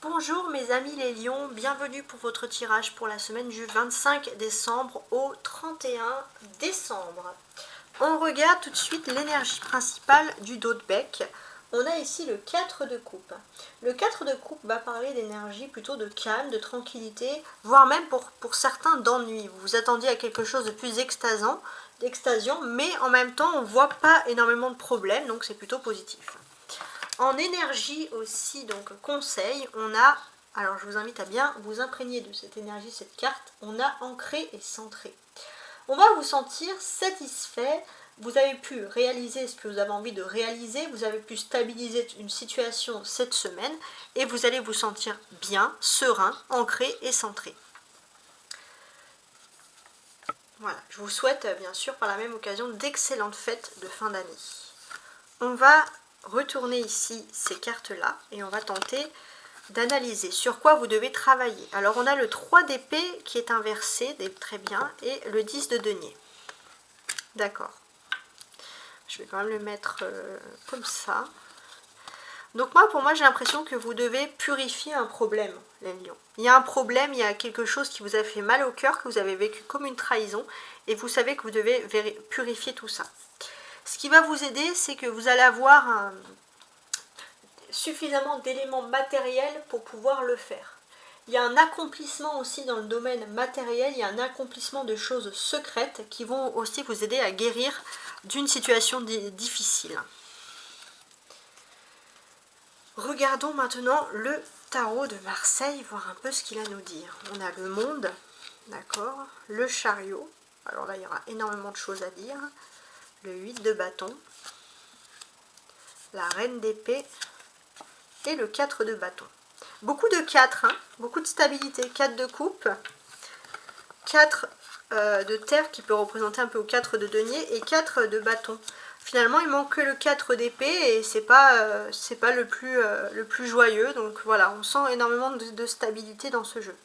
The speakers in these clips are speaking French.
Bonjour mes amis les lions, bienvenue pour votre tirage pour la semaine du 25 décembre au 31 décembre. On regarde tout de suite l'énergie principale du dos de bec. On a ici le 4 de coupe. Le 4 de coupe va parler d'énergie plutôt de calme, de tranquillité, voire même pour certains d'ennui. Vous vous attendiez à quelque chose de plus extasiant, mais en même temps on ne voit pas énormément de problèmes, donc c'est plutôt positif. En énergie aussi, donc conseil, on a, alors je vous invite à bien vous imprégner de cette énergie, cette carte, on a ancré et centré. On va vous sentir satisfait, vous avez pu réaliser ce que vous avez envie de réaliser, vous avez pu stabiliser une situation cette semaine et vous allez vous sentir bien, serein, ancré et centré. Voilà, je vous souhaite bien sûr par la même occasion d'excellentes fêtes de fin d'année. On va retourner ici ces cartes-là et on va tenter d'analyser sur quoi vous devez travailler. Alors on a le 3 d'épée qui est inversé, très bien, et le 10 de denier. D'accord. Je vais quand même le mettre comme ça. Donc pour moi j'ai l'impression que vous devez purifier un problème, les lions. Il y a un problème, il y a quelque chose qui vous a fait mal au cœur, que vous avez vécu comme une trahison, et vous savez que vous devez purifier tout ça. Ce qui va vous aider, c'est que vous allez avoir suffisamment d'éléments matériels pour pouvoir le faire. Il y a un accomplissement aussi dans le domaine matériel, il y a un accomplissement de choses secrètes qui vont aussi vous aider à guérir d'une situation difficile. Regardons maintenant le tarot de Marseille, voir un peu ce qu'il a à nous dire. On a le monde, d'accord, le chariot, alors là il y aura énormément de choses à dire, le 8 de bâton, la reine d'épée et le 4 de bâton. Beaucoup de 4, hein, beaucoup de stabilité, 4 de coupe, 4 de terre qui peut représenter un peu au 4 de denier et 4 de bâton. Finalement il manque que le 4 d'épée et c'est pas le plus joyeux, donc voilà, on sent énormément de stabilité dans ce jeu.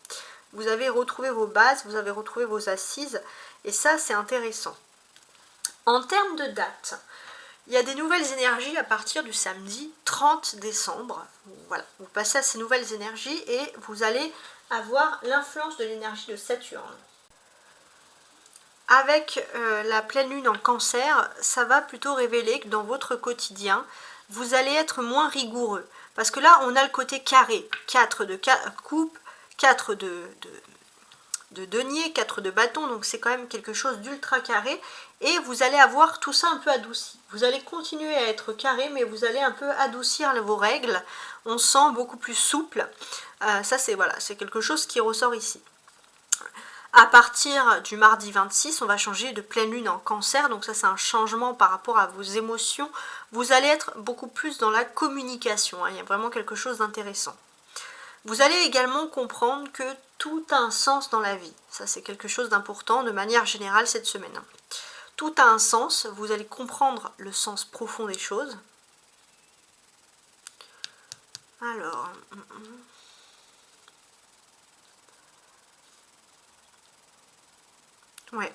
Vous avez retrouvé vos bases, vous avez retrouvé vos assises et ça c'est intéressant. En termes de date, il y a des nouvelles énergies à partir du samedi 30 décembre. Voilà, vous passez à ces nouvelles énergies et vous allez avoir l'influence de l'énergie de Saturne. Avec la pleine lune en cancer, ça va plutôt révéler que dans votre quotidien, vous allez être moins rigoureux. Parce que là, on a le côté carré. 4 de coupe, 4 de denier, 4 de bâton, donc c'est quand même quelque chose d'ultra carré. Et vous allez avoir tout ça un peu adouci. Vous allez continuer à être carré, mais vous allez un peu adoucir vos règles. On sent beaucoup plus souple. Ça, c'est quelque chose qui ressort ici. À partir du mardi 26, on va changer de pleine lune en cancer, donc ça c'est un changement par rapport à vos émotions. Vous allez être beaucoup plus dans la communication, hein, il y a vraiment quelque chose d'intéressant. Vous allez également comprendre que tout a un sens dans la vie, ça c'est quelque chose d'important de manière générale cette semaine. Tout a un sens, vous allez comprendre le sens profond des choses. Alors... ouais.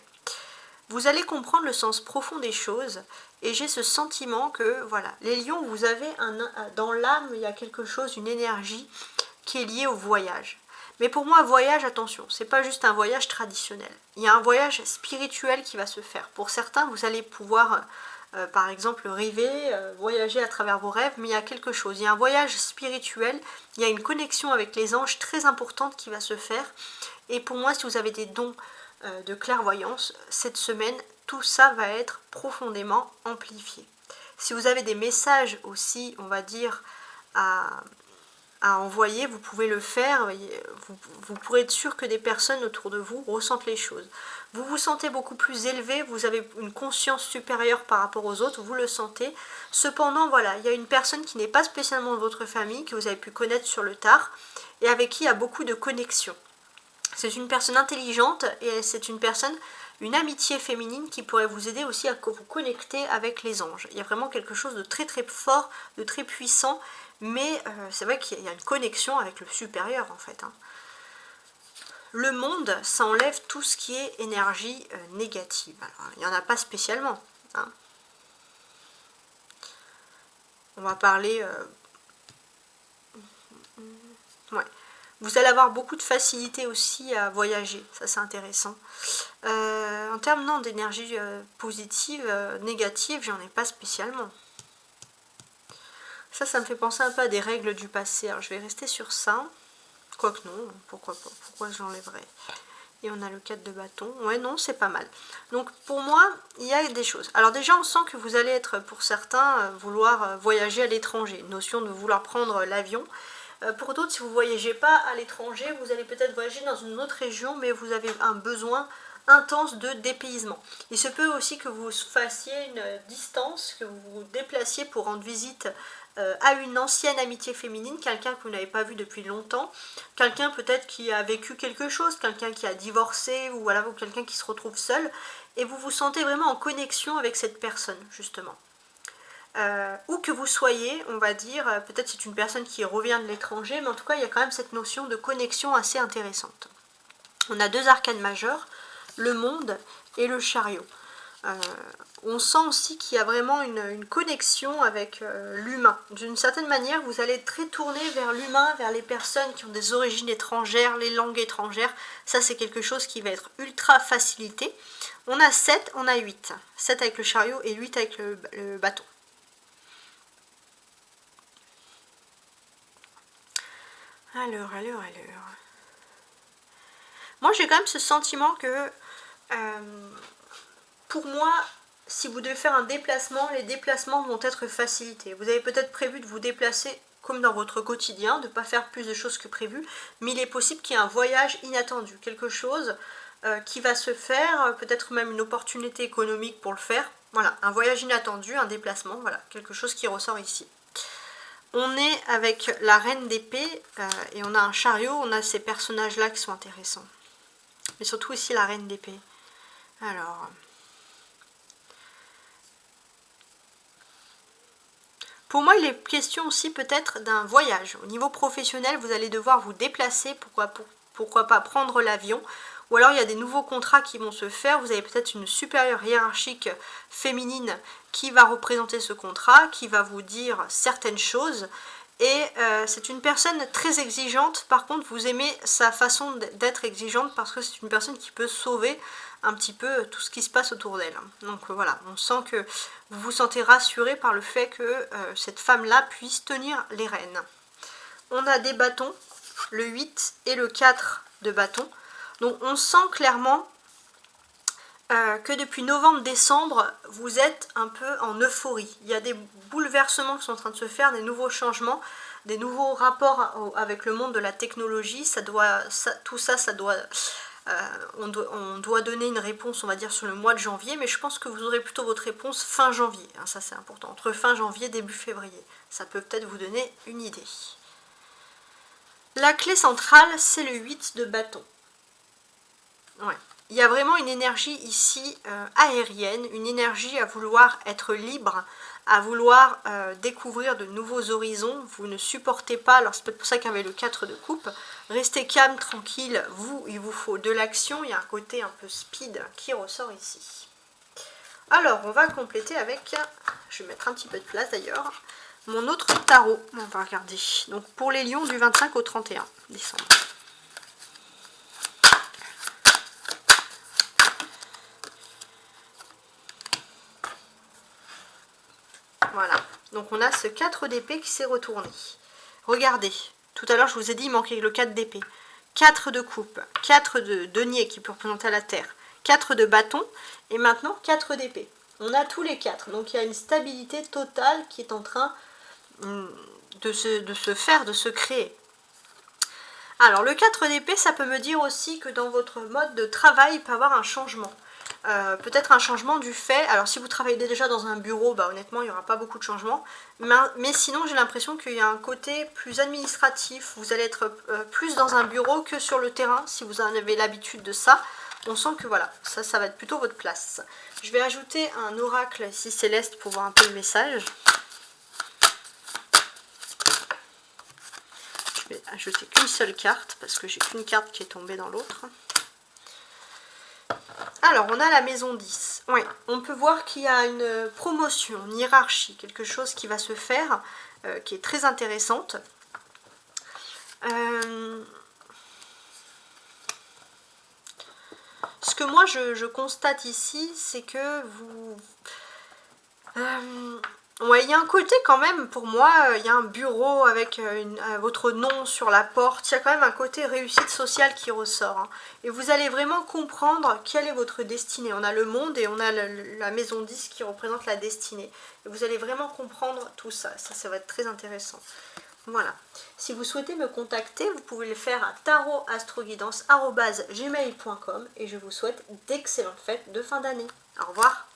Vous allez comprendre le sens profond des choses et j'ai ce sentiment que, voilà, les lions, vous avez dans l'âme, il y a quelque chose, une énergie qui est liée au voyage. Mais pour moi, voyage, attention, c'est pas juste un voyage traditionnel. Il y a un voyage spirituel qui va se faire. Pour certains, vous allez pouvoir, par exemple, rêver, voyager à travers vos rêves, mais il y a quelque chose. Il y a un voyage spirituel, il y a une connexion avec les anges très importante qui va se faire. Et pour moi, si vous avez des dons de clairvoyance, cette semaine, tout ça va être profondément amplifié. Si vous avez des messages aussi, on va dire, à envoyer, vous pouvez le faire, vous pourrez être sûr que des personnes autour de vous ressentent les choses. Vous vous sentez beaucoup plus élevé, vous avez une conscience supérieure par rapport aux autres, vous le sentez. Cependant, voilà, il y a une personne qui n'est pas spécialement de votre famille, que vous avez pu connaître sur le tard, et avec qui il y a beaucoup de connexions. C'est une personne intelligente et c'est une amitié féminine qui pourrait vous aider aussi à vous connecter avec les anges. Il y a vraiment quelque chose de très très fort, de très puissant, mais c'est vrai qu'il y a une connexion avec le supérieur en fait. Hein. Le monde, ça enlève tout ce qui est énergie négative. Alors, il n'y en a pas spécialement. Hein. On va parler... Ouais. Vous allez avoir beaucoup de facilité aussi à voyager, ça c'est intéressant. En termes non d'énergie positive, négative, j'en ai pas spécialement. Ça me fait penser un peu à des règles du passé. Alors je vais rester sur ça. Quoique non, pourquoi pas, pourquoi j'enlèverais. Et on a le 4 de bâton. Ouais, non, c'est pas mal. Donc pour moi, il y a des choses. Alors déjà, on sent que vous allez être, pour certains, vouloir voyager à l'étranger. Une notion de vouloir prendre l'avion. Pour d'autres, si vous ne voyagez pas à l'étranger, vous allez peut-être voyager dans une autre région, mais vous avez un besoin intense de dépaysement. Il se peut aussi que vous fassiez une distance, que vous vous déplaciez pour rendre visite à une ancienne amitié féminine, quelqu'un que vous n'avez pas vu depuis longtemps, quelqu'un peut-être qui a vécu quelque chose, quelqu'un qui a divorcé, ou voilà, ou quelqu'un qui se retrouve seul, et vous vous sentez vraiment en connexion avec cette personne, justement. Où que vous soyez, on va dire, peut-être c'est une personne qui revient de l'étranger, mais en tout cas il y a quand même cette notion de connexion assez intéressante. On a deux arcanes majeurs, le monde et le chariot. On sent aussi qu'il y a vraiment une connexion avec l'humain. D'une certaine manière, vous allez être très tourné vers l'humain, vers les personnes qui ont des origines étrangères, les langues étrangères. Ça, c'est quelque chose qui va être ultra facilité. On a 7, on a 8. 7 avec le chariot et 8 avec le bâton. Alors. Moi, j'ai quand même ce sentiment que, pour moi, si vous devez faire un déplacement, les déplacements vont être facilités. Vous avez peut-être prévu de vous déplacer comme dans votre quotidien, de ne pas faire plus de choses que prévu, mais il est possible qu'il y ait un voyage inattendu, quelque chose qui va se faire, peut-être même une opportunité économique pour le faire. Voilà, un voyage inattendu, un déplacement, voilà, quelque chose qui ressort ici. On est avec la reine d'épée et on a un chariot, on a ces personnages-là qui sont intéressants. Mais surtout ici la reine d'épée. Alors... Pour moi, il est question aussi peut-être d'un voyage. Au niveau professionnel, vous allez devoir vous déplacer, pourquoi pas prendre l'avion. Ou alors il y a des nouveaux contrats qui vont se faire. Vous avez peut-être une supérieure hiérarchique féminine qui va représenter ce contrat, qui va vous dire certaines choses. Et c'est une personne très exigeante. Par contre, vous aimez sa façon d'être exigeante parce que c'est une personne qui peut sauver un petit peu tout ce qui se passe autour d'elle. Donc voilà, on sent que vous vous sentez rassuré par le fait que cette femme-là puisse tenir les rênes. On a des bâtons, le 8 et le 4 de bâtons. Donc on sent clairement que depuis novembre-décembre, vous êtes un peu en euphorie. Il y a des bouleversements qui sont en train de se faire, des nouveaux changements, des nouveaux rapports avec le monde de la technologie. Tout ça, on doit donner une réponse, on va dire, sur le mois de janvier, mais je pense que vous aurez plutôt votre réponse fin janvier. Hein, ça, c'est important. Entre fin janvier et début février. Ça peut peut-être vous donner une idée. La clé centrale, c'est le 8 de bâton. Ouais. Il y a vraiment une énergie ici aérienne, une énergie à vouloir être libre, à vouloir découvrir de nouveaux horizons. Vous ne supportez pas, alors c'est peut-être pour ça qu'il y avait le 4 de coupe, restez calme, tranquille, il vous faut de l'action, il y a un côté un peu speed qui ressort ici. Alors, on va compléter avec, je vais mettre un petit peu de place d'ailleurs, mon autre tarot, on va regarder. Donc pour les lions du 25 au 31 décembre. Voilà, donc on a ce 4 d'épée qui s'est retourné. Regardez, tout à l'heure je vous ai dit il manquait le 4 d'épée. 4 de coupe, 4 de denier qui peut représenter la terre, 4 de bâton et maintenant 4 d'épée. On a tous les 4, donc il y a une stabilité totale qui est en train de se faire, de se créer. Alors le 4 d'épée, ça peut me dire aussi que dans votre mode de travail, il peut y avoir un changement. Peut-être un changement du fait, alors si vous travaillez déjà dans un bureau, bah honnêtement il n'y aura pas beaucoup de changements, mais sinon j'ai l'impression qu'il y a un côté plus administratif, vous allez être plus dans un bureau que sur le terrain, si vous en avez l'habitude de ça, on sent que voilà, ça va être plutôt votre place. Je vais ajouter un oracle ici céleste pour voir un peu le message. Je vais ajouter qu'une seule carte, parce que j'ai qu'une carte qui est tombée dans l'autre. Alors, on a la maison 10. Oui, on peut voir qu'il y a une promotion, une hiérarchie, quelque chose qui va se faire, qui est très intéressante. Ce que moi je constate ici, c'est que vous... ouais, il y a un côté quand même, pour moi, il y a un bureau avec votre nom sur la porte, il y a quand même un côté réussite sociale qui ressort. Hein. Et vous allez vraiment comprendre quelle est votre destinée. On a le monde et on a la maison 10 qui représente la destinée. Et vous allez vraiment comprendre tout ça. Ça va être très intéressant. Voilà. Si vous souhaitez me contacter, vous pouvez le faire à tarotastroguidance@gmail.com et je vous souhaite d'excellentes fêtes de fin d'année. Au revoir.